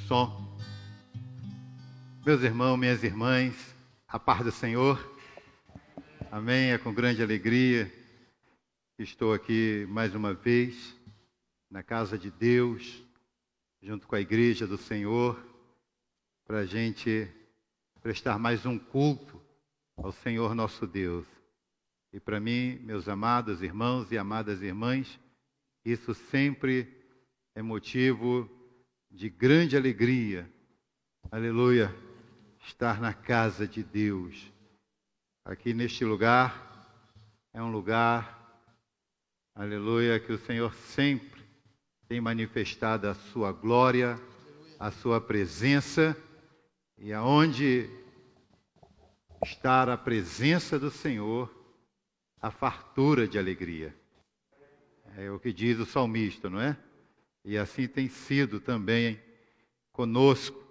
som. Meus irmãos, minhas irmãs, a paz do Senhor. Amém. É com grande alegria que estou aqui mais uma vez na casa de Deus, junto com a igreja do Senhor, para a gente prestar mais um culto ao Senhor nosso Deus. E para mim, meus amados irmãos e amadas irmãs, isso sempre é motivo de grande alegria. Aleluia, estar na casa de Deus. Aqui neste lugar, é um lugar, aleluia, que o Senhor sempre tem manifestado a sua glória, a sua presença, e aonde estar a presença do Senhor, a fartura de alegria. É o que diz o salmista, não é? E assim tem sido também conosco.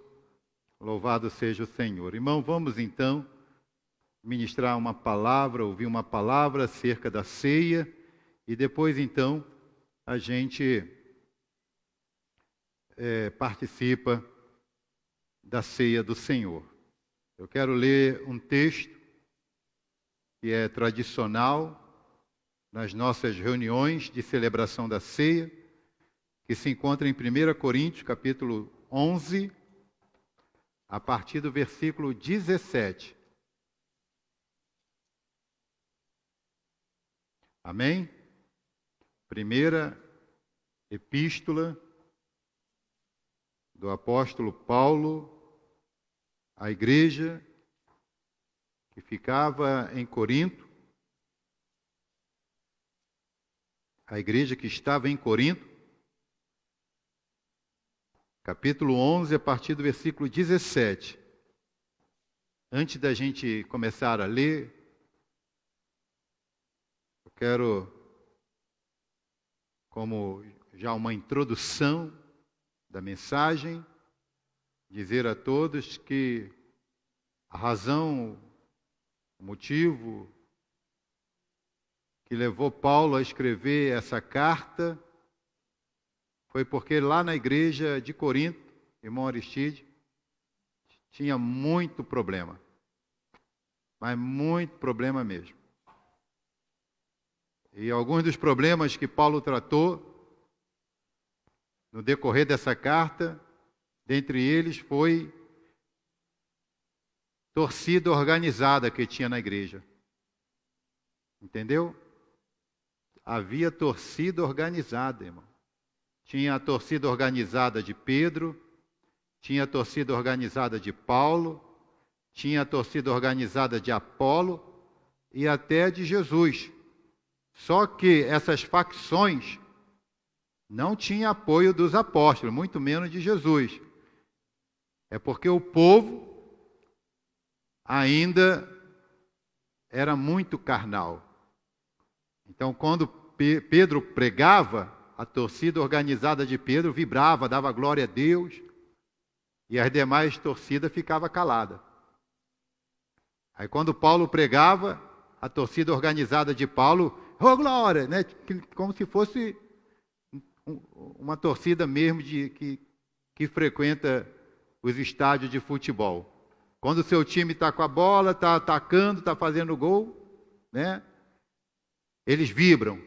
Louvado seja o Senhor. Irmão, vamos então ministrar uma palavra, ouvir uma palavra acerca da ceia, e depois então a gente participa da ceia do Senhor. Eu quero ler um texto que é tradicional nas nossas reuniões de celebração da ceia, que se encontra em 1 Coríntios, capítulo 11, a partir do versículo 17. Amém? Primeira epístola do apóstolo Paulo à igreja que ficava em Corinto, a igreja que estava em Corinto, capítulo 11, a partir do versículo 17. Antes da gente começar a ler, eu quero, como já uma introdução da mensagem, dizer a todos que a razão, o motivo que levou Paulo a escrever essa carta foi porque lá na igreja de Corinto, irmão Aristide, tinha muito problema, mas muito problema mesmo. E alguns dos problemas que Paulo tratou no decorrer dessa carta, dentre eles foi torcida organizada que tinha na igreja. Entendeu? Havia torcida organizada, irmão. Tinha a torcida organizada de Pedro, tinha a torcida organizada de Paulo, tinha a torcida organizada de Apolo e até de Jesus. Só que essas facções não tinham apoio dos apóstolos, muito menos de Jesus. É porque o povo ainda era muito carnal. Então, quando Pedro pregava, a torcida organizada de Pedro vibrava, dava glória a Deus, e as demais torcidas ficavam caladas. Aí quando Paulo pregava, a torcida organizada de Paulo, oh glória, né? Como se fosse uma torcida mesmo que frequenta os estádios de futebol. Quando o seu time está com a bola, está atacando, está fazendo gol, né? Eles vibram.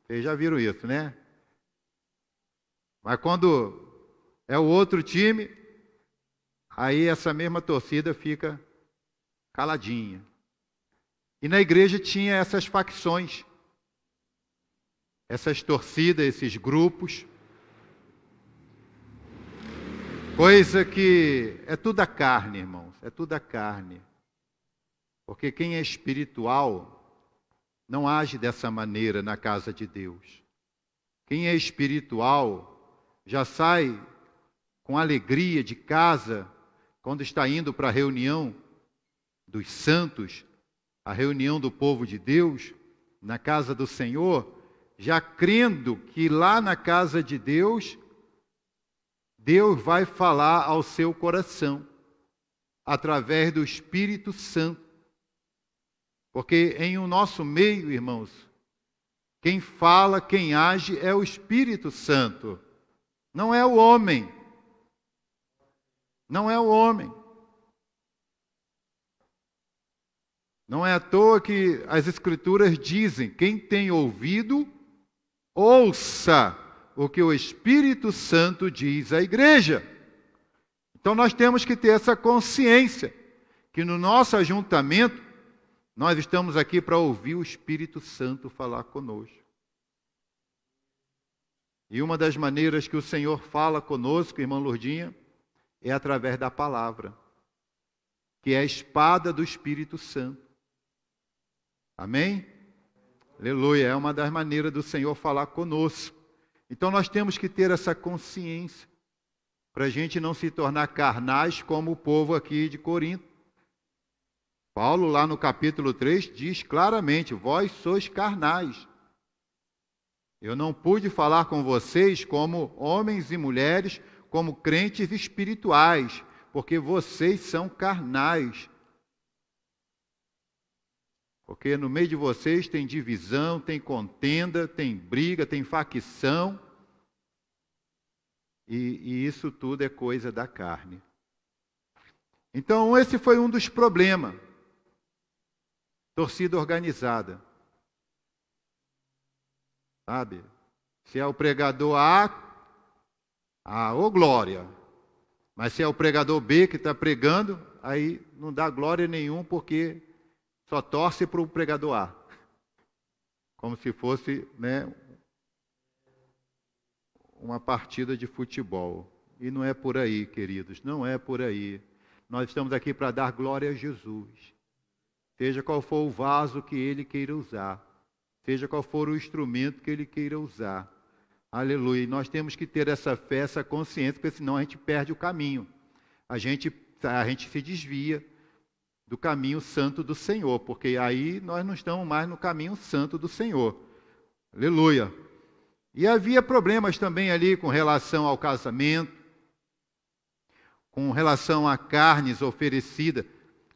Vocês já viram isso, né? Mas quando é o outro time, aí essa mesma torcida fica caladinha. E na igreja tinha essas facções, essas torcidas, esses grupos, coisa que é tudo a carne, irmãos, é tudo a carne. Porque quem é espiritual não age dessa maneira na casa de Deus. Quem é espiritual já sai com alegria de casa quando está indo para a reunião dos santos, a reunião do povo de Deus, na casa do Senhor, já crendo que lá na casa de Deus, Deus vai falar ao seu coração, através do Espírito Santo. Porque em o nosso meio, irmãos, quem fala, quem age é o Espírito Santo, não é o homem. não é o homem. Não é à toa que as Escrituras dizem: quem tem ouvido, ouça o que o Espírito Santo diz à igreja. Então nós temos que ter essa consciência, que no nosso ajuntamento, nós estamos aqui para ouvir o Espírito Santo falar conosco. E uma das maneiras que o Senhor fala conosco, irmã Lourdinha, é através da palavra, que é a espada do Espírito Santo. Amém? Aleluia, é uma das maneiras do Senhor falar conosco. Então nós temos que ter essa consciência, para a gente não se tornar carnais como o povo aqui de Corinto. Paulo, lá no capítulo 3, diz claramente: vós sois carnais. Eu não pude falar com vocês como homens e mulheres, como crentes espirituais, porque vocês são carnais. Porque no meio de vocês tem divisão, tem contenda, tem briga, tem facção. E isso tudo é coisa da carne. Então esse foi um dos problemas. Torcida organizada. Sabe? Se é o pregador A, ô glória. Mas se é o pregador B que está pregando, aí não dá glória nenhum, porque só torce para o pregador A. Como se fosse, uma partida de futebol. E não é por aí, queridos, não é por aí. Nós estamos aqui para dar glória a Jesus. Seja qual for o vaso que Ele queira usar. Seja qual for o instrumento que Ele queira usar. Aleluia. E nós temos que ter essa fé, essa consciência, porque senão a gente perde o caminho. A gente se desvia do caminho santo do Senhor, porque aí nós não estamos mais no caminho santo do Senhor. Aleluia. E havia problemas também ali com relação ao casamento, com relação a carnes oferecidas,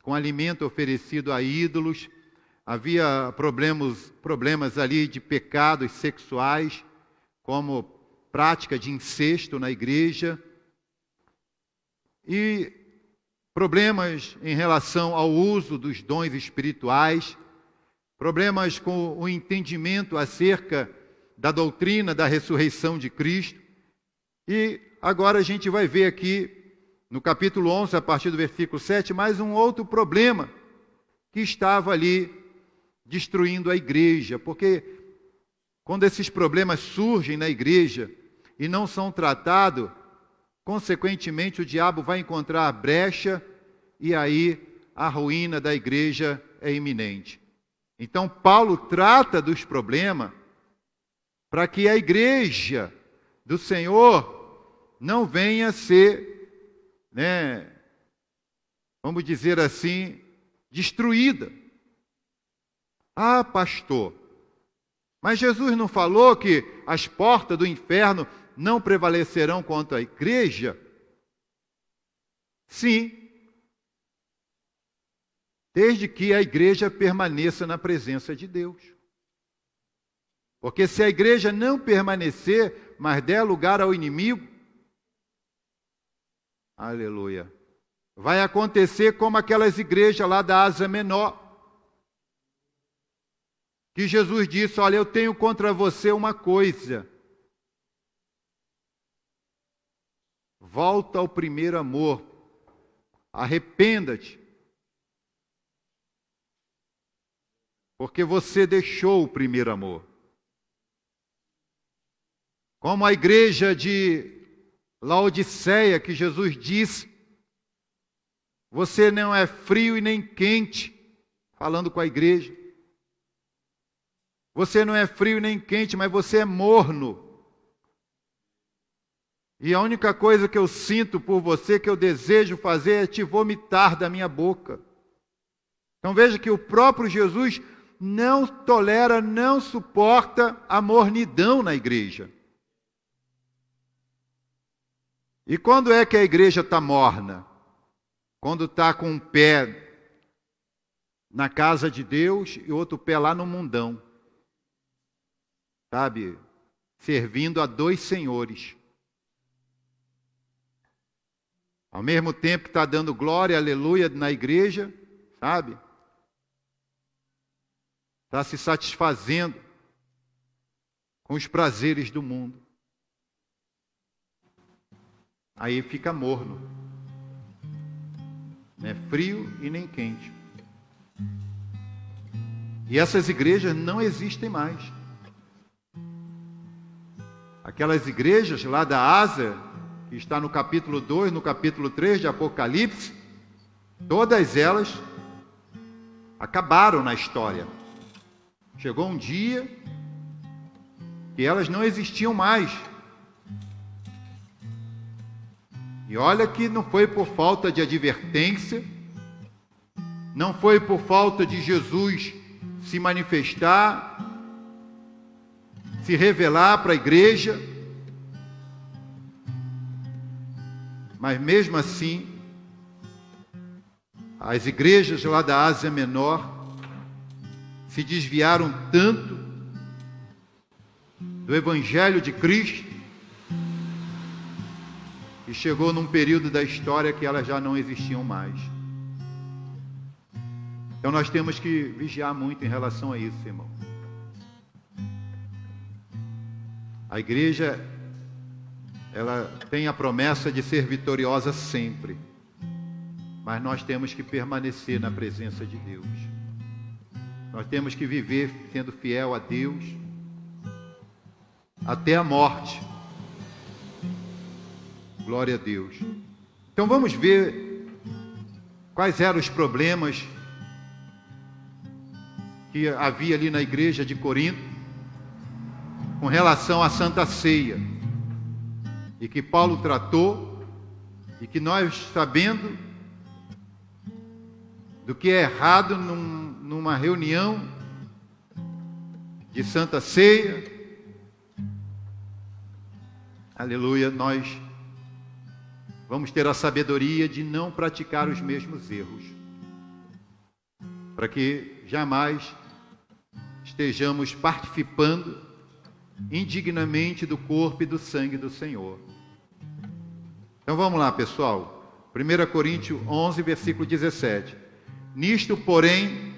com alimento oferecido a ídolos. Havia problemas ali de pecados sexuais, como prática de incesto na igreja. E problemas em relação ao uso dos dons espirituais, problemas com o entendimento acerca da doutrina da ressurreição de Cristo. E agora a gente vai ver aqui, no capítulo 11, a partir do versículo 7, mais um outro problema que estava ali destruindo a igreja, porque quando esses problemas surgem na igreja e não são tratados, consequentemente o diabo vai encontrar a brecha e aí a ruína da igreja é iminente. Então Paulo trata dos problemas para que a igreja do Senhor não venha a ser, vamos dizer assim, destruída. Ah, pastor, mas Jesus não falou que as portas do inferno não prevalecerão contra a igreja? Sim, desde que a igreja permaneça na presença de Deus. Porque se a igreja não permanecer, mas der lugar ao inimigo, aleluia, vai acontecer como aquelas igrejas lá da Ásia Menor, que Jesus disse: olha, eu tenho contra você uma coisa. Volta ao primeiro amor. Arrependa-te. Porque você deixou o primeiro amor. Como a igreja de Laodiceia, que Jesus disse: você não é frio e nem quente, falando com a igreja. Você não é frio nem quente, mas você é morno. E a única coisa que eu sinto por você, que eu desejo fazer, é te vomitar da minha boca. Então veja que o próprio Jesus não tolera, não suporta a mornidão na igreja. E quando é que a igreja está morna? Quando está com um pé na casa de Deus e outro pé lá no mundão. Sabe? Servindo a dois senhores. Ao mesmo tempo que está dando glória, aleluia, na igreja, sabe? Está se satisfazendo com os prazeres do mundo. Aí fica morno. Não é frio e nem quente. E essas igrejas não existem mais. Aquelas igrejas lá da Ásia, que está no capítulo 2, no capítulo 3 de Apocalipse, todas elas acabaram na história. Chegou um dia que elas não existiam mais. E olha que não foi por falta de advertência, não foi por falta de Jesus se manifestar, se revelar para a igreja, mas mesmo assim, as igrejas lá da Ásia Menor se desviaram tanto do Evangelho de Cristo, e chegou num período da história que elas já não existiam mais. Então nós temos que vigiar muito em relação a isso, irmão. A igreja, ela tem a promessa de ser vitoriosa sempre, mas nós temos que permanecer na presença de Deus. Nós temos que viver sendo fiel a Deus até a morte. Glória a Deus. Então vamos ver quais eram os problemas que havia ali na igreja de Corinto com relação à Santa Ceia, e que Paulo tratou, e que nós, sabendo do que é errado numa reunião de Santa Ceia, aleluia, nós vamos ter a sabedoria de não praticar os mesmos erros, para que jamais estejamos participando indignamente do corpo e do sangue do Senhor. Então vamos lá, pessoal. 1 Coríntios 11, versículo 17. Nisto, porém,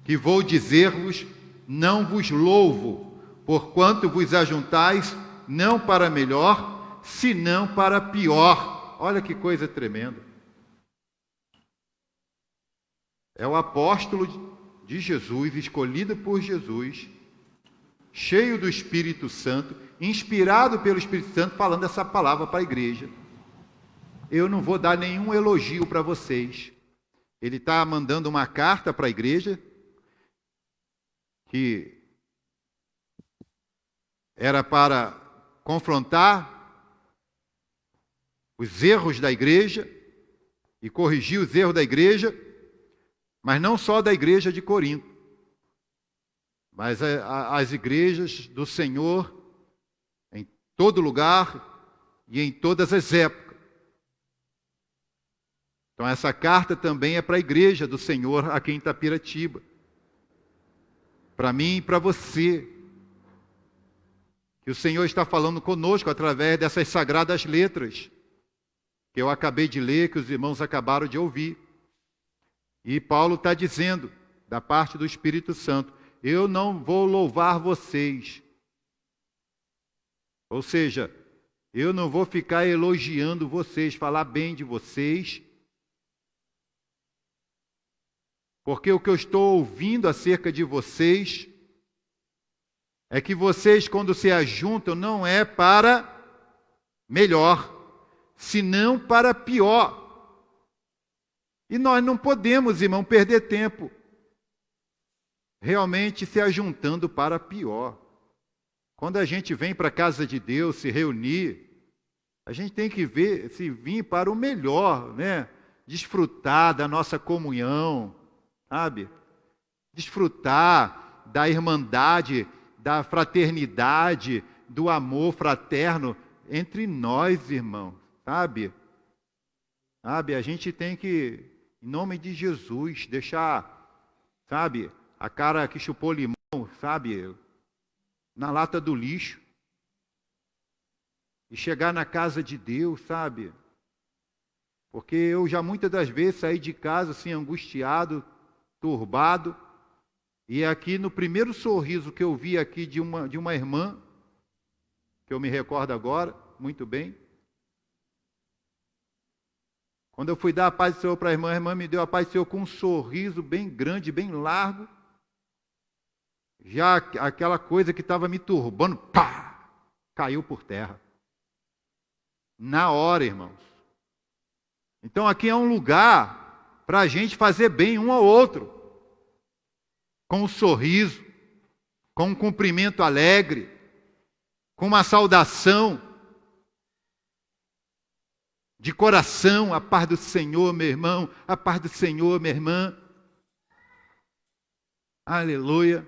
que vou dizer-vos, não vos louvo, porquanto vos ajuntais não para melhor, senão para pior. Olha que coisa tremenda. É o apóstolo de Jesus, escolhido por Jesus, cheio do Espírito Santo, inspirado pelo Espírito Santo, falando essa palavra para a igreja. Eu não vou dar nenhum elogio para vocês. Ele está mandando uma carta para a igreja, que era para confrontar os erros da igreja e corrigir os erros da igreja, mas não só da igreja de Corinto, mas as igrejas do Senhor em todo lugar e em todas as épocas. Então essa carta também é para a igreja do Senhor aqui em Itapiratiba, para mim e para você, que o Senhor está falando conosco através dessas sagradas letras que eu acabei de ler, que os irmãos acabaram de ouvir. E Paulo está dizendo, da parte do Espírito Santo, eu não vou louvar vocês. Ou seja, eu não vou ficar elogiando vocês, falar bem de vocês, porque o que eu estou ouvindo acerca de vocês é que vocês, quando se ajuntam, não é para melhor, senão para pior. E nós não podemos, irmão, perder tempo realmente se ajuntando para pior. Quando a gente vem para a casa de Deus se reunir, a gente tem que ver se vir para o melhor, né? Desfrutar da nossa comunhão, sabe? Desfrutar da irmandade, da fraternidade, do amor fraterno entre nós, irmãos, sabe? Sabe, a gente tem que, em nome de Jesus, deixar, sabe, a cara que chupou limão, sabe, na lata do lixo, e chegar na casa de Deus, sabe, Porque eu já muitas das vezes saí de casa assim, angustiado, turbado, e aqui no primeiro sorriso que eu vi aqui de uma irmã, que eu me recordo agora, muito bem, quando eu fui dar a paz do Senhor para a irmã me deu a paz do Senhor com um sorriso bem grande, bem largo. Já aquela coisa que estava me turbando, pá, caiu por terra. Na hora, irmãos. Então aqui é um lugar para a gente fazer bem um ao outro. Com um sorriso, com um cumprimento alegre, com uma saudação de coração, a paz do Senhor, meu irmão, a paz do Senhor, minha irmã. Aleluia.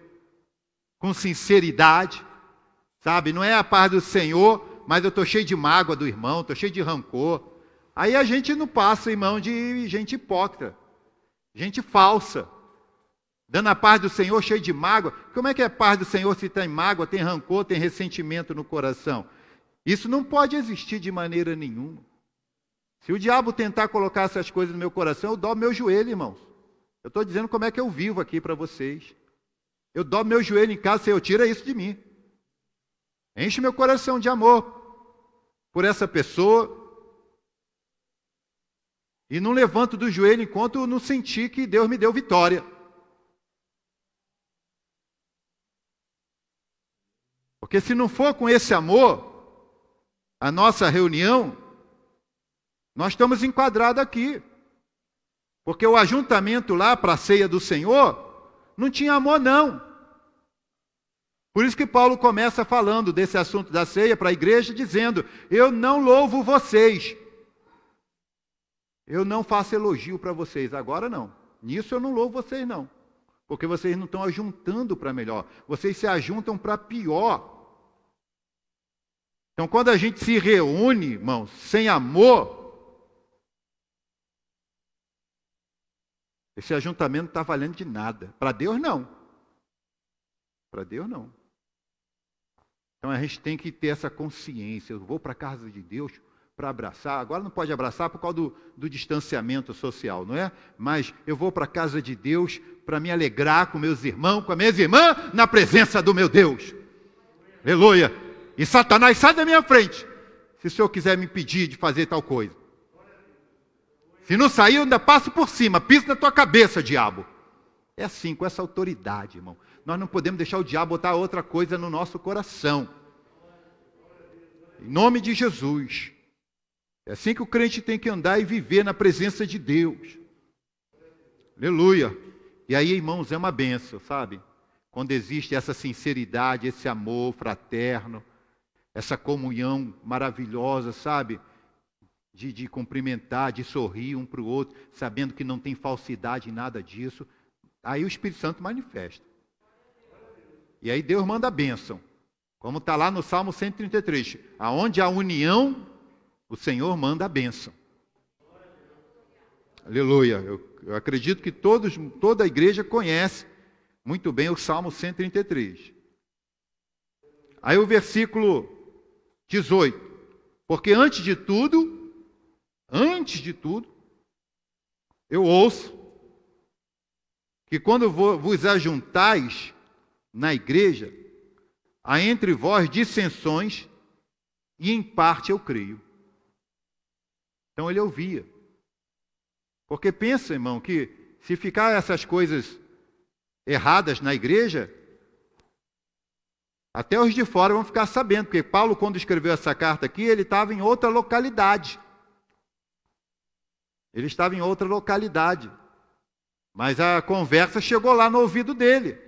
Com sinceridade, sabe? Não é a paz do Senhor, mas eu estou cheio de mágoa do irmão, estou cheio de rancor. Aí a gente não passa, irmão, de gente hipócrita, gente falsa, dando a paz do Senhor cheio de mágoa. Como é que é a paz do Senhor se tem mágoa, tem rancor, tem ressentimento no coração? Isso não pode existir de maneira nenhuma. Se o diabo tentar colocar essas coisas no meu coração, eu dobro meu joelho, irmãos. Eu estou dizendo como é que eu vivo aqui para vocês. Eu dobro meu joelho em casa, Senhor, tira isso de mim. Enche meu coração de amor por essa pessoa. E não levanto do joelho enquanto eu não sentir que Deus me deu vitória. Porque se não for com esse amor, a nossa reunião, nós estamos enquadrados aqui. Porque o ajuntamento lá para a ceia do Senhor, não tinha amor não. Por isso que Paulo começa falando desse assunto da ceia para a igreja, dizendo, eu não louvo vocês. Eu não faço elogio para vocês, agora não. Nisso eu não louvo vocês não. Porque vocês não estão ajuntando para melhor. Vocês se ajuntam para pior. Então quando a gente se reúne, irmãos, sem amor, esse ajuntamento não está valendo de nada. Para Deus, não. Para Deus, não. Então a gente tem que ter essa consciência. Eu vou para a casa de Deus para abraçar. Agora não pode abraçar por causa do distanciamento social, não é? Mas eu vou para a casa de Deus para me alegrar com meus irmãos, com as minhas irmãs, na presença do meu Deus. Aleluia. E Satanás, sai da minha frente, se o Senhor quiser me impedir de fazer tal coisa. Se não sair, eu ainda passo por cima, piso na tua cabeça, diabo. É assim, com essa autoridade, irmão. Nós não podemos deixar o diabo botar outra coisa no nosso coração. Em nome de Jesus. É assim que o crente tem que andar e viver na presença de Deus. Aleluia. E aí, irmãos, é uma benção, sabe? Quando existe essa sinceridade, esse amor fraterno, essa comunhão maravilhosa, sabe? De cumprimentar, de sorrir um para o outro, sabendo que não tem falsidade em nada disso. Aí o Espírito Santo manifesta. E aí Deus manda a bênção. Como está lá no Salmo 133. Aonde há união, o Senhor manda a bênção. Aleluia. Eu acredito que toda a igreja conhece muito bem o Salmo 133. Aí o versículo 18. Porque antes de tudo, eu ouço que quando vos ajuntais na igreja, há entre vós dissensões, e em parte eu creio. Então ele ouvia. Porque pensa, irmão, que se ficar essas coisas erradas na igreja, até os de fora vão ficar sabendo, porque Paulo, quando escreveu essa carta aqui, ele estava em outra localidade. Ele estava em outra localidade. Mas a conversa chegou lá no ouvido dele.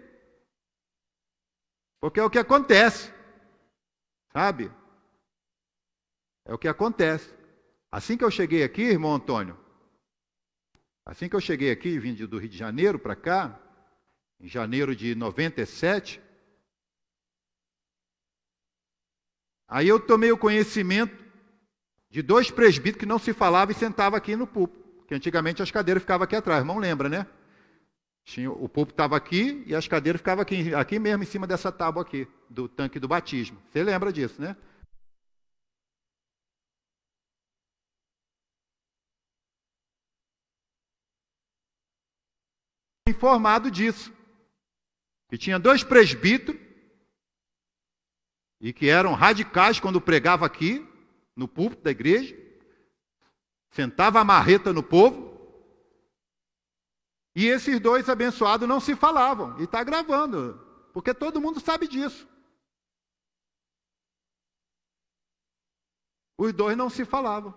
Porque é o que acontece. Sabe? É o que acontece. Assim que eu cheguei aqui, irmão Antônio, assim que eu cheguei aqui, vim do Rio de Janeiro para cá, em janeiro de 97, aí eu tomei o conhecimento de dois presbíteros que não se falavam e sentavam aqui no púlpito, que antigamente as cadeiras ficavam aqui atrás, irmão lembra, né? O púlpito estava aqui e as cadeiras ficavam aqui mesmo, em cima dessa tábua aqui, do tanque do batismo. Você lembra disso, né? informado disso. Que tinha 2 presbíteros, e que eram radicais quando pregava aqui, no púlpito da igreja, sentava a marreta no povo, e esses 2 abençoados não se falavam, e está gravando, porque todo mundo sabe disso. Os 2 não se falavam.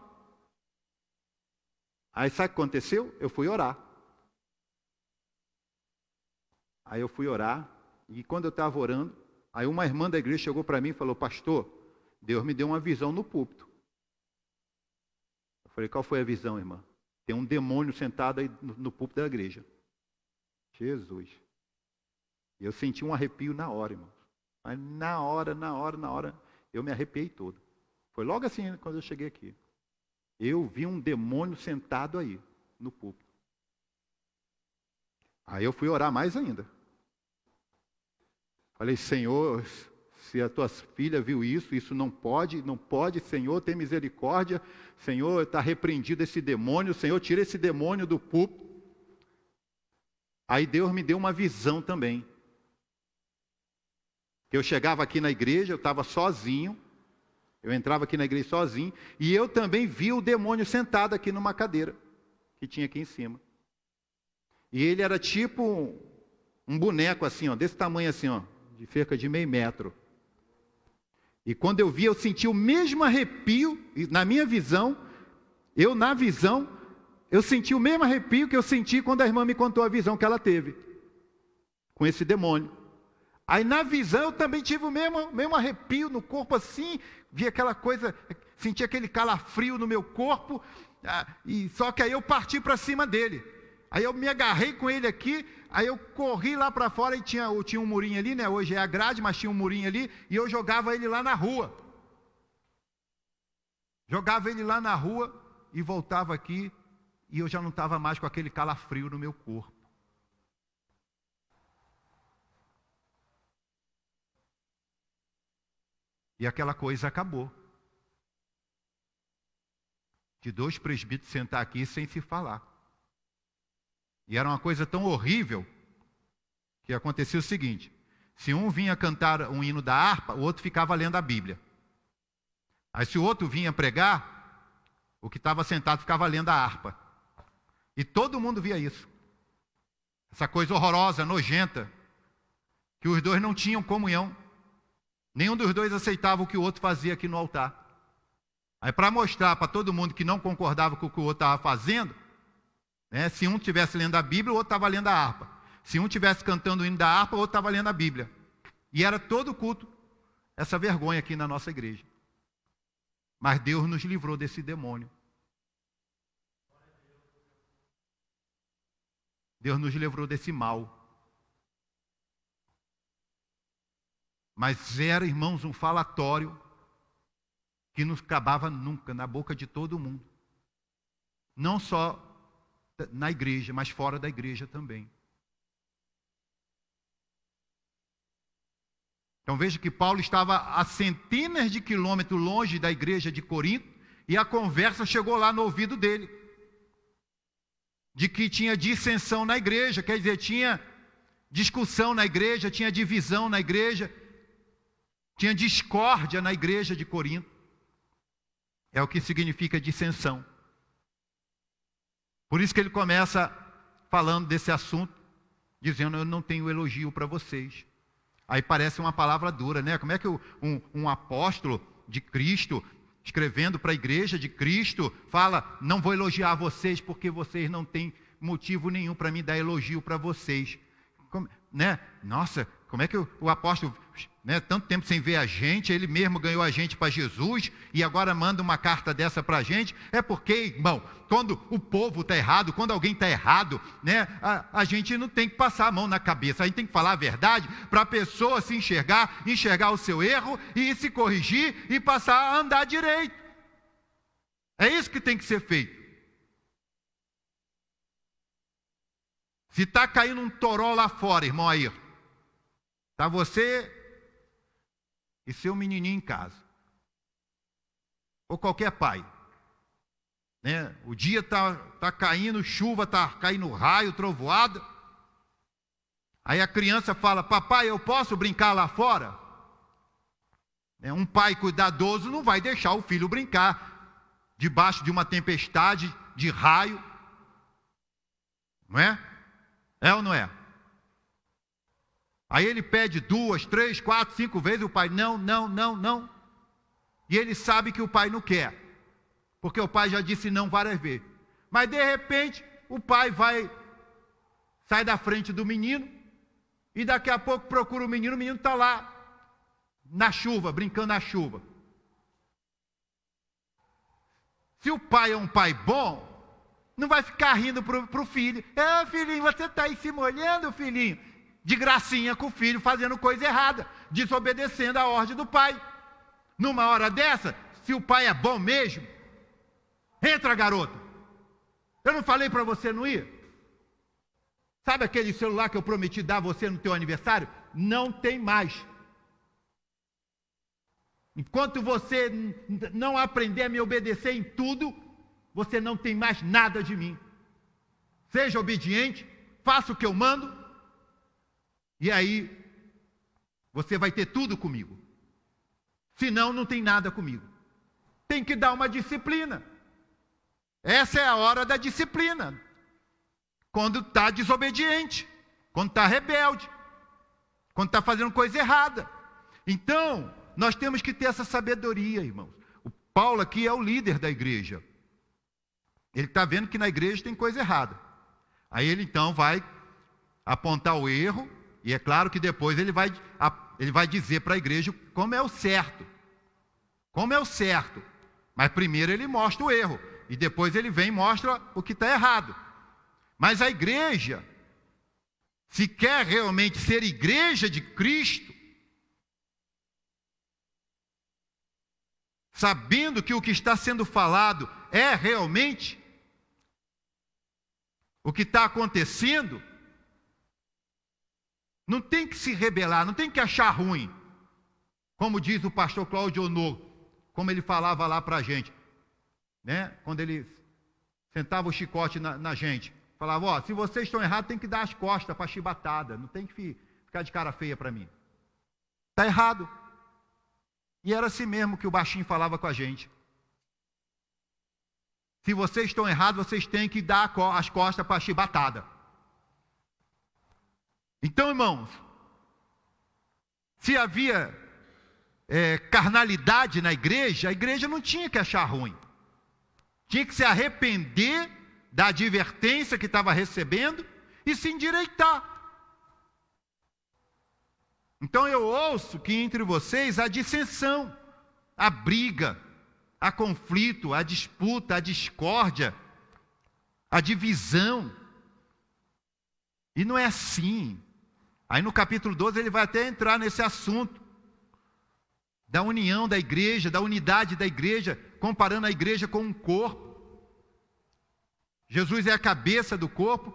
Aí sabe o que aconteceu? Eu fui orar. Aí eu fui orar, e quando eu estava orando, aí uma irmã da igreja chegou para mim e falou: pastor, Deus me deu uma visão no púlpito. Eu falei: qual foi a visão, irmã? Tem um demônio sentado aí no púlpito da igreja. Jesus. E eu senti um arrepio na hora, irmão. Mas na hora, eu me arrepiei todo. Foi logo assim quando eu cheguei aqui. Eu vi um demônio sentado aí, no púlpito. Aí eu fui orar mais ainda. Falei: Senhor, se a tua filha viu isso não pode, Senhor, tem misericórdia. Senhor, está repreendido esse demônio. Senhor, tira esse demônio do púlpito. Aí Deus me deu uma visão também. Eu chegava aqui na igreja, eu estava sozinho. Eu entrava aqui na igreja sozinho. E eu também vi o demônio sentado aqui numa cadeira, que tinha aqui em cima. E ele era tipo um boneco assim, ó, desse tamanho assim, ó, de cerca de meio metro. E quando eu vi, eu senti o mesmo arrepio, na minha visão, eu senti o mesmo arrepio que eu senti quando a irmã me contou a visão que ela teve, com esse demônio. Aí na visão eu também tive o mesmo arrepio no corpo assim, vi aquela coisa, senti aquele calafrio no meu corpo, só que aí eu parti para cima dele. Aí eu me agarrei com ele aqui, aí eu corri lá para fora e tinha um murinho ali, né? Hoje é a grade, mas tinha um murinho ali, e eu jogava ele lá na rua. Jogava ele lá na rua e voltava aqui, e eu já não estava mais com aquele calafrio no meu corpo. E aquela coisa acabou. De 2 presbíteros sentar aqui sem se falar. E era uma coisa tão horrível que acontecia o seguinte: se um vinha cantar um hino da harpa, o outro ficava lendo a Bíblia. Aí se o outro vinha pregar, o que estava sentado ficava lendo a harpa. E todo mundo via isso. Essa coisa horrorosa, nojenta, que os 2 não tinham comunhão. Nenhum dos 2 aceitava o que o outro fazia aqui no altar. Aí para mostrar para todo mundo que não concordava com o que o outro estava fazendo, né, se um estivesse lendo a Bíblia, o outro estava lendo a harpa. Se um estivesse cantando o hino da harpa, o outro estava lendo a Bíblia. E era todo culto essa vergonha aqui na nossa igreja. Mas Deus nos livrou desse demônio. Deus nos livrou desse mal. Mas era, irmãos, um falatório que não acabava nunca na boca de todo mundo. Não só na igreja, mas fora da igreja também. Então veja que Paulo estava a centenas de quilômetros longe da igreja de Corinto, e a conversa chegou lá no ouvido dele. De que tinha dissensão na igreja, quer dizer, tinha discussão na igreja, tinha divisão na igreja, tinha discórdia na igreja de Corinto. É o que significa dissensão. Por isso que ele começa falando desse assunto, dizendo: eu não tenho elogio para vocês. Aí parece uma palavra dura, né? Como é que um apóstolo de Cristo, escrevendo para a igreja de Cristo, fala: não vou elogiar vocês porque vocês não têm motivo nenhum para me dar elogio para vocês. Né? Nossa, como é que o apóstolo, né, tanto tempo sem ver a gente, ele mesmo ganhou a gente para Jesus e agora manda uma carta dessa para a gente? É porque, irmão, quando o povo está errado, quando alguém está errado, né, a gente não tem que passar a mão na cabeça, a gente tem que falar a verdade para a pessoa se enxergar o seu erro e se corrigir e passar a andar direito. É isso que tem que ser feito. Se está caindo um toró lá fora, irmão aí, está você e seu menininho em casa, ou qualquer pai, né? O dia está caindo, chuva, está caindo raio, trovoada, Aí a criança fala: papai, eu posso brincar lá fora? Um pai cuidadoso não vai deixar o filho brincar debaixo de uma tempestade de raio. Não é? É ou não é? Aí ele pede 2, 3, 4, 5 vezes, o pai não. E ele sabe que o pai não quer, porque o pai já disse não várias vezes. Mas de repente, o pai sai da frente do menino, e daqui a pouco procura o menino está lá, na chuva, brincando na chuva. Se o pai é um pai bom, não vai ficar rindo para o filho. Filhinho, você está aí se molhando, filhinho. De gracinha com o filho, fazendo coisa errada, desobedecendo a ordem do pai. Numa hora dessa, se o pai é bom mesmo, entra, garoto. Eu não falei para você não ir? Sabe aquele celular que eu prometi dar a você no teu aniversário? Não tem mais. Enquanto você não aprender a me obedecer em tudo, você não tem mais nada de mim. Seja obediente, faça o que eu mando, e aí você vai ter tudo comigo. Senão, não tem nada comigo. Tem que dar uma disciplina. Essa é a hora da disciplina. Quando está desobediente, quando está rebelde, quando está fazendo coisa errada. Então, nós temos que ter essa sabedoria, irmãos. O Paulo aqui é o líder da igreja. Ele está vendo que na igreja tem coisa errada. Aí ele então vai apontar o erro, e é claro que depois ele vai dizer para a igreja como é o certo. Como é o certo. Mas primeiro ele mostra o erro, e depois ele vem e mostra o que está errado. Mas a igreja, se quer realmente ser igreja de Cristo, sabendo que o que está sendo falado é realmente o que está acontecendo, não tem que se rebelar, não tem que achar ruim. Como diz o pastor Cláudio Honor, como ele falava lá para a gente, né? Quando ele sentava o chicote na gente. Falava: se vocês estão errados, tem que dar as costas para a chibatada, não tem que ficar de cara feia para mim. Está errado. E era assim mesmo que o baixinho falava com a gente. Se vocês estão errados, vocês têm que dar as costas para a chibatada. Então, irmãos, se havia carnalidade na igreja, a igreja não tinha que achar ruim. Tinha que se arrepender da advertência que estava recebendo e se endireitar. Então eu ouço que entre vocês há dissensão, há briga, há conflito, há disputa, há discórdia, há divisão. E não é assim. Aí no capítulo 12 ele vai até entrar nesse assunto da união da igreja, da unidade da igreja, comparando a igreja com um corpo. Jesus é a cabeça do corpo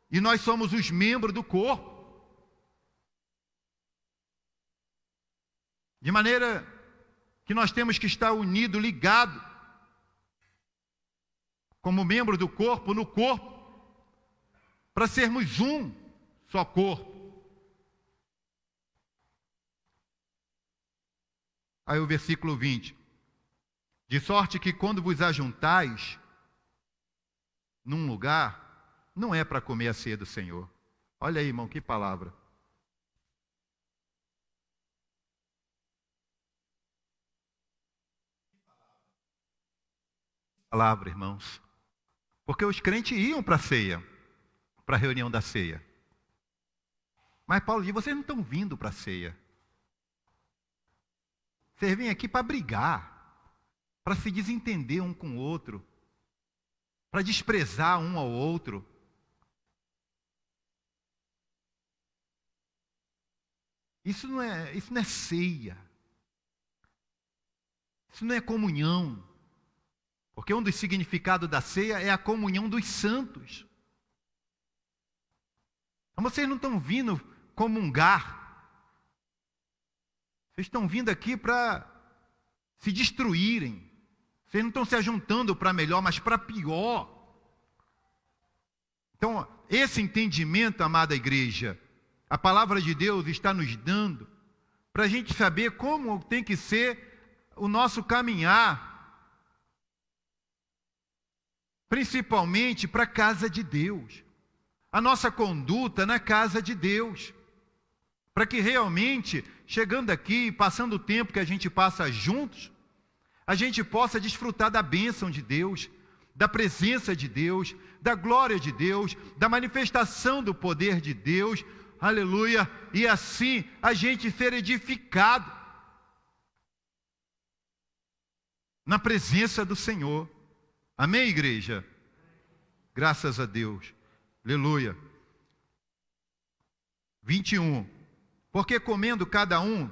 e nós somos os membros do corpo. De maneira que nós temos que estar unido, ligado, como membro do corpo, no corpo, para sermos um só corpo. Aí o versículo 20. De sorte que quando vos ajuntais num lugar, não é para comer a ceia do Senhor. Olha aí, irmão, que palavra. Palavra, irmãos. Porque os crentes iam para a ceia, para a reunião da ceia. Mas Paulo diz: vocês não estão vindo para a ceia. Vocês vêm aqui para brigar, para se desentender um com o outro, para desprezar um ao outro. Isso não é ceia. Isso não é comunhão. Porque um dos significados da ceia é a comunhão dos santos. Então vocês não estão vindo comungar. Vocês estão vindo aqui para se destruírem. Vocês não estão se ajuntando para melhor, mas para pior. Então, esse entendimento, amada igreja, a palavra de Deus está nos dando para a gente saber como tem que ser o nosso caminhar, principalmente para a casa de Deus, a nossa conduta na casa de Deus, para que realmente, chegando aqui, passando o tempo que a gente passa juntos, a gente possa desfrutar da bênção de Deus, da presença de Deus, da glória de Deus, da manifestação do poder de Deus, aleluia, e assim a gente ser edificado na presença do Senhor. Amém, igreja? Graças a Deus, aleluia. 21. Porque comendo cada um,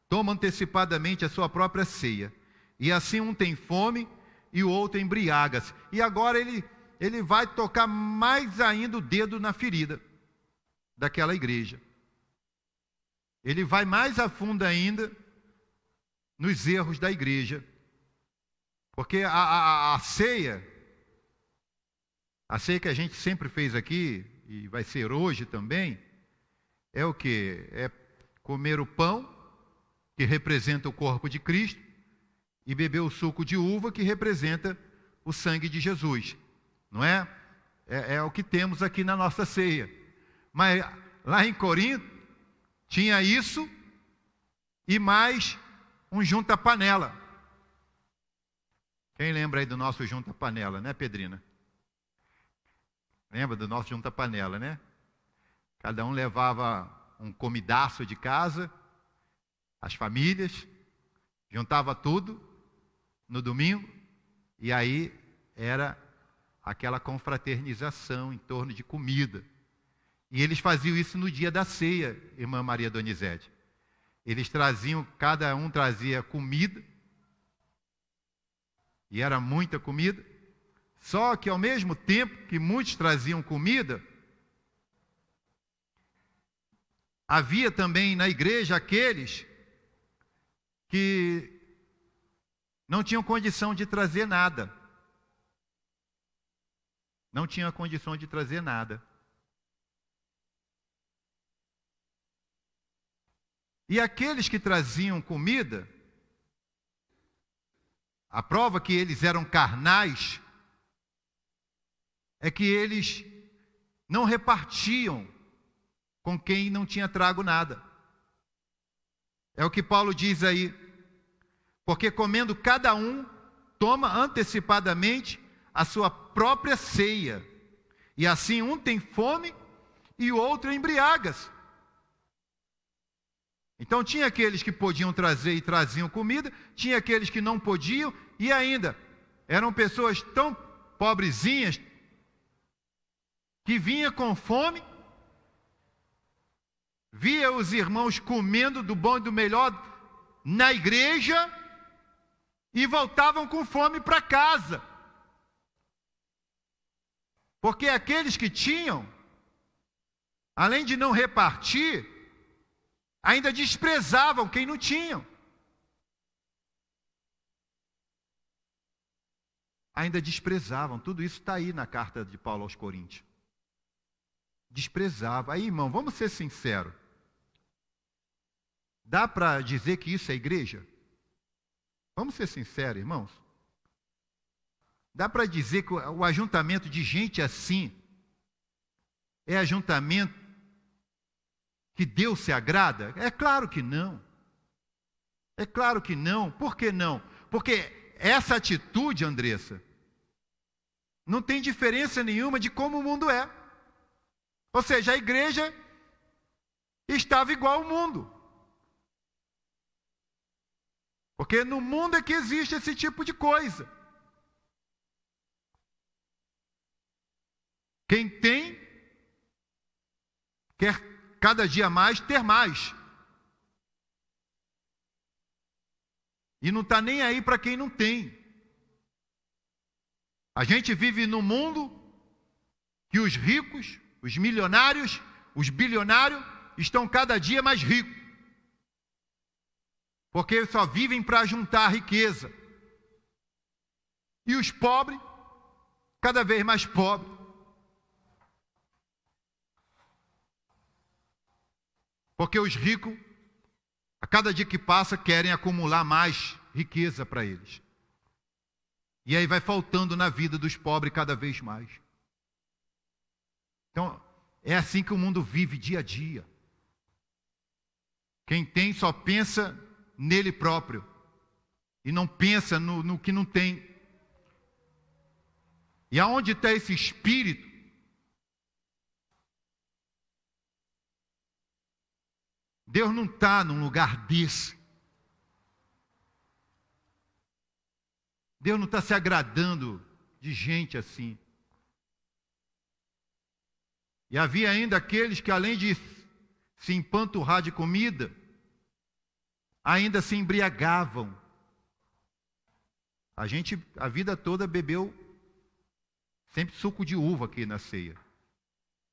toma antecipadamente a sua própria ceia, e assim um tem fome e o outro embriaga-se. E agora ele vai tocar mais ainda o dedo na ferida daquela igreja. Ele vai mais a fundo ainda nos erros da igreja. Porque a ceia que a gente sempre fez aqui, e vai ser hoje também, é o quê? É comer o pão, que representa o corpo de Cristo, e beber o suco de uva, que representa o sangue de Jesus. Não é? É o que temos aqui na nossa ceia. Mas lá em Corinto, tinha isso e mais um junta-panela. Quem lembra aí do nosso junta-panela, né, Pedrina? Lembra do nosso junta-panela, né? Cada um levava um comidaço de casa, as famílias, juntava tudo no domingo, e aí era aquela confraternização em torno de comida. E eles faziam isso no dia da ceia, irmã Maria Donizete. Eles traziam, cada um trazia comida, e era muita comida, só que ao mesmo tempo que muitos traziam comida, havia também na igreja aqueles que não tinham condição de trazer nada. Não tinham condição de trazer nada. E aqueles que traziam comida, a prova que eles eram carnais, é que eles não repartiam com quem não tinha trago nada. É o que Paulo diz aí. Porque comendo cada um, toma antecipadamente a sua própria ceia. E assim um tem fome e o outro embriaga-se. Então tinha aqueles que podiam trazer e traziam comida, tinha aqueles que não podiam, e ainda eram pessoas tão pobrezinhas que vinha com fome, via os irmãos comendo do bom e do melhor na igreja e voltavam com fome para casa. Porque aqueles que tinham, além de não repartir, ainda desprezavam quem não tinham. Ainda desprezavam. Tudo isso está aí na carta de Paulo aos Coríntios. Desprezava. Aí, irmão, vamos ser sinceros. Dá para dizer que isso é igreja? Vamos ser sinceros, irmãos. Dá para dizer que o ajuntamento de gente assim é ajuntamento que Deus se agrada? É claro que não. É claro que não. Por que não? Porque essa atitude, Andressa, não tem diferença nenhuma de como o mundo é. Ou seja, a igreja estava igual ao mundo. Porque no mundo é que existe esse tipo de coisa. Quem tem, quer cada dia mais ter mais. E não está nem aí para quem não tem. A gente vive num mundo que os ricos, os milionários, os bilionários estão cada dia mais ricos. Porque só vivem para juntar riqueza. E os pobres, cada vez mais pobres. Porque os ricos, a cada dia que passa, querem acumular mais riqueza para eles. E aí vai faltando na vida dos pobres cada vez mais. Então, é assim que o mundo vive dia a dia. Quem tem só pensa nele próprio e não pensa no que não tem. E aonde está esse espírito? Deus não está num lugar desse. Deus não está se agradando de gente assim. E havia ainda aqueles que, além de se empanturrar de comida, ainda se embriagavam. A gente, a vida toda, bebeu sempre suco de uva aqui na ceia.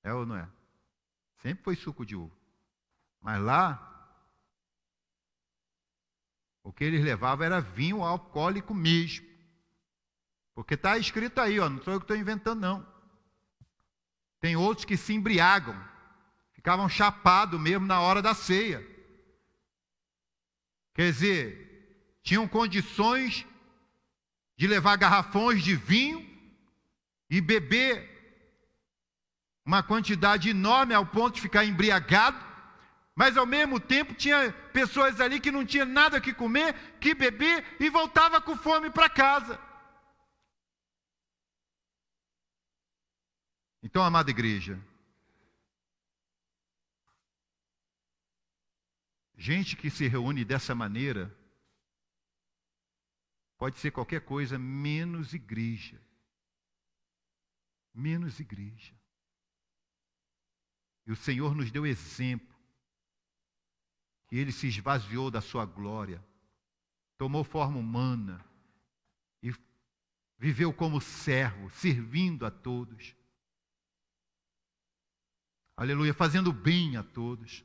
É ou não é? Sempre foi suco de uva. Mas lá, o que eles levavam era vinho alcoólico mesmo. Porque está escrito aí, ó, não sou eu que estou inventando, não. Tem outros que se embriagam, ficavam chapados mesmo na hora da ceia. Quer dizer, tinham condições de levar garrafões de vinho e beber uma quantidade enorme ao ponto de ficar embriagado, mas ao mesmo tempo tinha pessoas ali que não tinham nada que comer, que beber e voltava com fome para casa. Então, amada igreja, gente que se reúne dessa maneira pode ser qualquer coisa menos igreja. Menos igreja. E o Senhor nos deu exemplo. Que Ele se esvaziou da sua glória, tomou forma humana e viveu como servo, servindo a todos. Aleluia, fazendo bem a todos.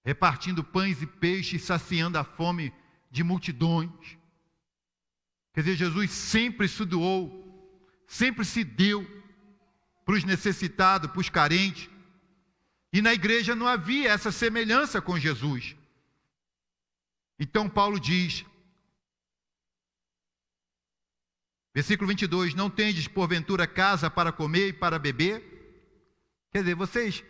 Repartindo pães e peixes, saciando a fome de multidões. Quer dizer, Jesus sempre se doou, sempre se deu para os necessitados, para os carentes. E na igreja não havia essa semelhança com Jesus. Então Paulo diz, versículo 22, não tendes porventura casa para comer e para beber? Quer dizer, vocês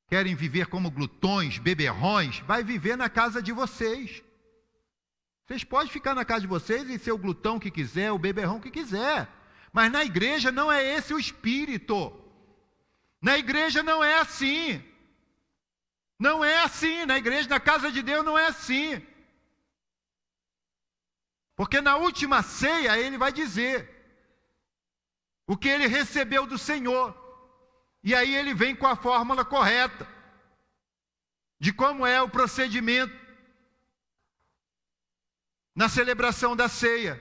querem viver como glutões, beberrões? Vai viver na casa de vocês. Vocês podem ficar na casa de vocês e ser o glutão que quiser, o beberrão que quiser. Mas na igreja não é esse o espírito. Na igreja não é assim. Não é assim. Na igreja, na casa de Deus, não é assim. Porque na última ceia ele vai dizer o que ele recebeu do Senhor. E aí ele vem com a fórmula correta de como é o procedimento na celebração da ceia.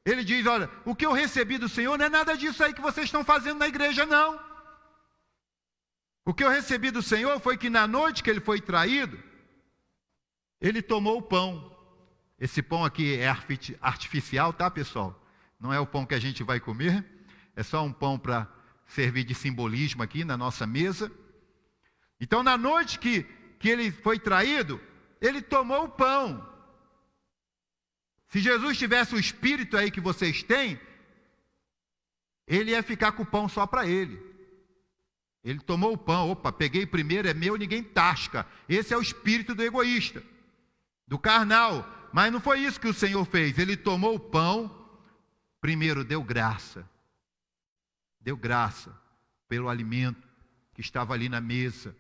Ele diz, olha, o que eu recebi do Senhor não é nada disso aí que vocês estão fazendo na igreja, não. O que eu recebi do Senhor foi que na noite que ele foi traído, ele tomou o pão. Esse pão aqui é artificial, tá, pessoal? Não é o pão que a gente vai comer. É só um pão para servir de simbolismo aqui na nossa mesa. Então, na noite que ele foi traído, ele tomou o pão. Se Jesus tivesse o espírito aí que vocês têm, ele ia ficar com o pão só para ele. Ele tomou o pão, opa, peguei primeiro, é meu, ninguém tasca. Esse é o espírito do egoísta, do carnal. Mas não foi isso que o Senhor fez. Ele tomou o pão, primeiro deu graça. Deu graça pelo alimento que estava ali na mesa,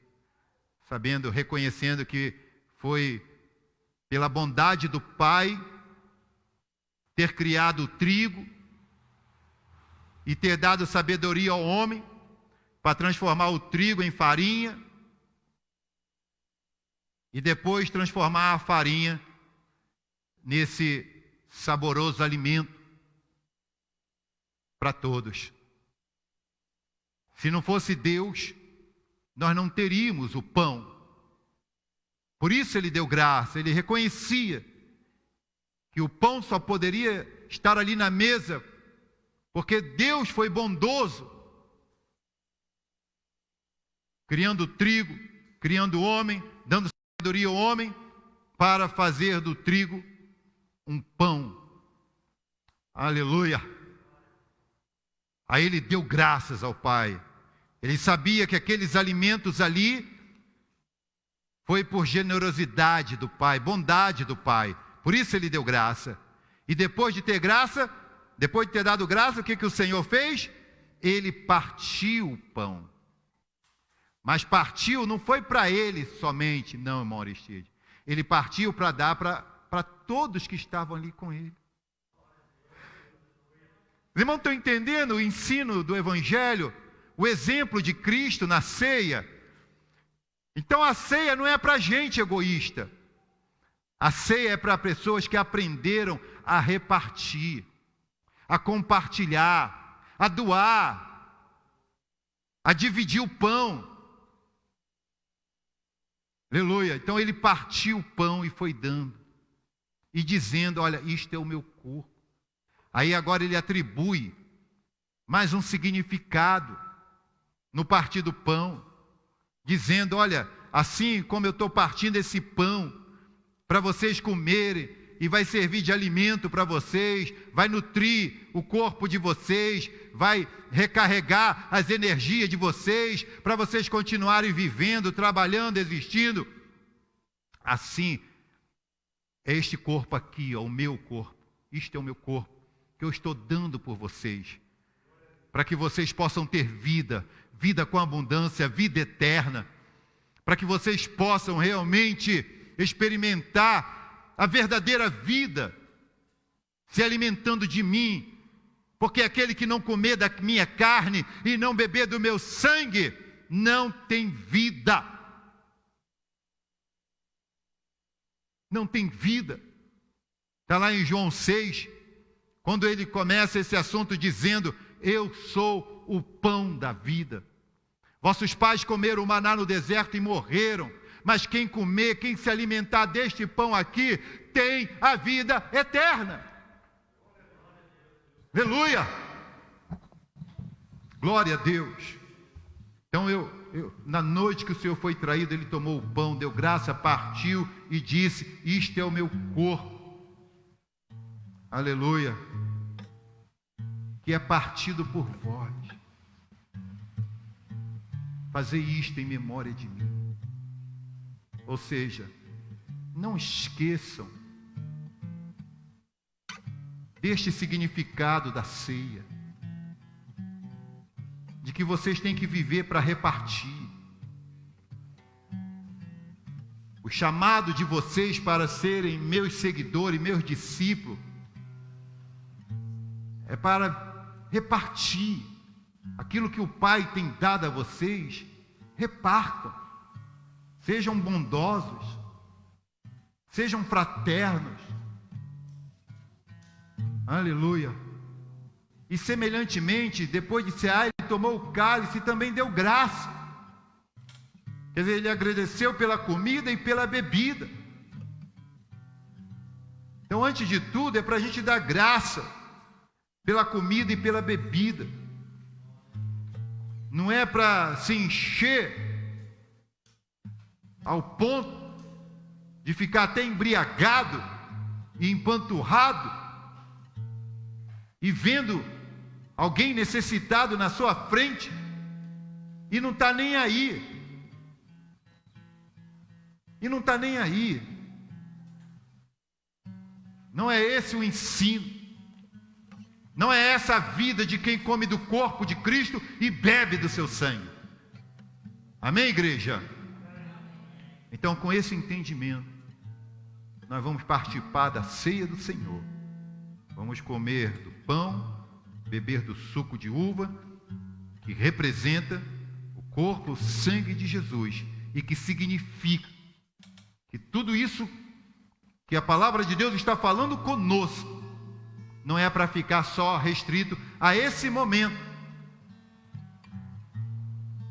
sabendo, reconhecendo que foi pela bondade do Pai ter criado o trigo e ter dado sabedoria ao homem para transformar o trigo em farinha e depois transformar a farinha nesse saboroso alimento para todos. Se não fosse Deus, nós não teríamos o pão. Por isso ele deu graça, ele reconhecia que o pão só poderia estar ali na mesa, porque Deus foi bondoso criando trigo, criando homem, dando sabedoria ao homem, para fazer do trigo um pão. Aleluia! Aí ele deu graças ao Pai. Ele sabia que aqueles alimentos ali foi por generosidade do Pai, bondade do Pai. Por isso ele deu graça. E depois de ter graça, depois de ter dado graça, o que o Senhor fez? Ele partiu o pão. Mas partiu não foi para ele somente, não, irmão Aristide. Ele partiu para dar para todos que estavam ali com ele. Os irmãos estão entendendo o ensino do Evangelho? O exemplo de Cristo na ceia? Então a ceia não é para gente egoísta. A ceia é para pessoas que aprenderam a repartir, a compartilhar, a doar, a dividir o pão. Aleluia. Então ele partiu o pão e foi dando. E dizendo, olha, isto é o meu corpo. Aí agora ele atribui mais um significado no partir do pão. Dizendo, olha, assim como eu estou partindo esse pão para vocês comerem, e vai servir de alimento para vocês, vai nutrir o corpo de vocês, vai recarregar as energias de vocês, para vocês continuarem vivendo, trabalhando, existindo. Assim, é este corpo aqui, ó, o meu corpo. Isto é o meu corpo, que eu estou dando por vocês, para que vocês possam ter vida, vida com abundância, vida eterna, para que vocês possam realmente experimentar a verdadeira vida, se alimentando de mim, porque aquele que não comer da minha carne e não beber do meu sangue, não tem vida. Não tem vida. Está lá em João 6, quando ele começa esse assunto dizendo, eu sou o pão da vida. Vossos pais comeram o maná no deserto e morreram. Mas quem comer, quem se alimentar deste pão aqui, tem a vida eterna. Aleluia! Glória a Deus. Então na noite que o Senhor foi traído, ele tomou o pão, deu graça, partiu e disse, isto é o meu corpo. Aleluia! Que é partido por vós. Fazei isto em memória de mim. Ou seja, não esqueçam deste significado da ceia, de que vocês têm que viver para repartir. O chamado de vocês para serem meus seguidores, meus discípulos, é para repartir aquilo que o Pai tem dado a vocês. Repartam. Sejam bondosos, sejam fraternos. Aleluia. E semelhantemente, depois de cear, ele tomou o cálice e também deu graça. Quer dizer, ele agradeceu pela comida e pela bebida. Então, antes de tudo, é para a gente dar graça pela comida e pela bebida. Não é para se encher ao ponto de ficar até embriagado e empanturrado e vendo alguém necessitado na sua frente e não está nem aí. E não está nem aí. Não é esse o ensino. Não é essa a vida de quem come do corpo de Cristo e bebe do seu sangue. Amém, igreja? Então, com esse entendimento, nós vamos participar da ceia do Senhor. Vamos comer do pão, beber do suco de uva, que representa o corpo, o sangue de Jesus, e que significa que tudo isso que a palavra de Deus está falando conosco, não é para ficar só restrito a esse momento,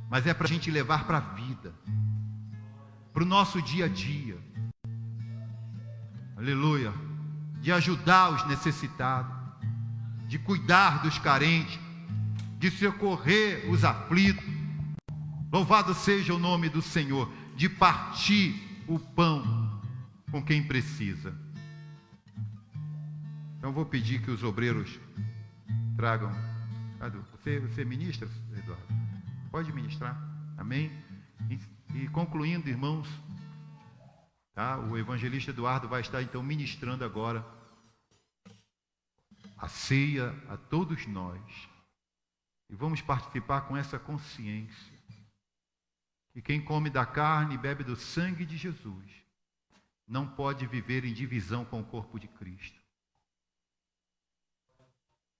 mas é para a gente levar para a vida, para o nosso dia a dia. Aleluia. De ajudar os necessitados, de cuidar dos carentes, de socorrer os aflitos. Louvado seja o nome do Senhor, de partir o pão com quem precisa. Então vou pedir que os obreiros tragam. Você ministra, Eduardo? Pode ministrar. Amém? E concluindo, irmãos, tá? O evangelista Eduardo vai estar então ministrando agora a ceia a todos nós. E vamos participar com essa consciência que quem come da carne e bebe do sangue de Jesus não pode viver em divisão com o corpo de Cristo.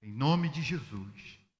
Em nome de Jesus,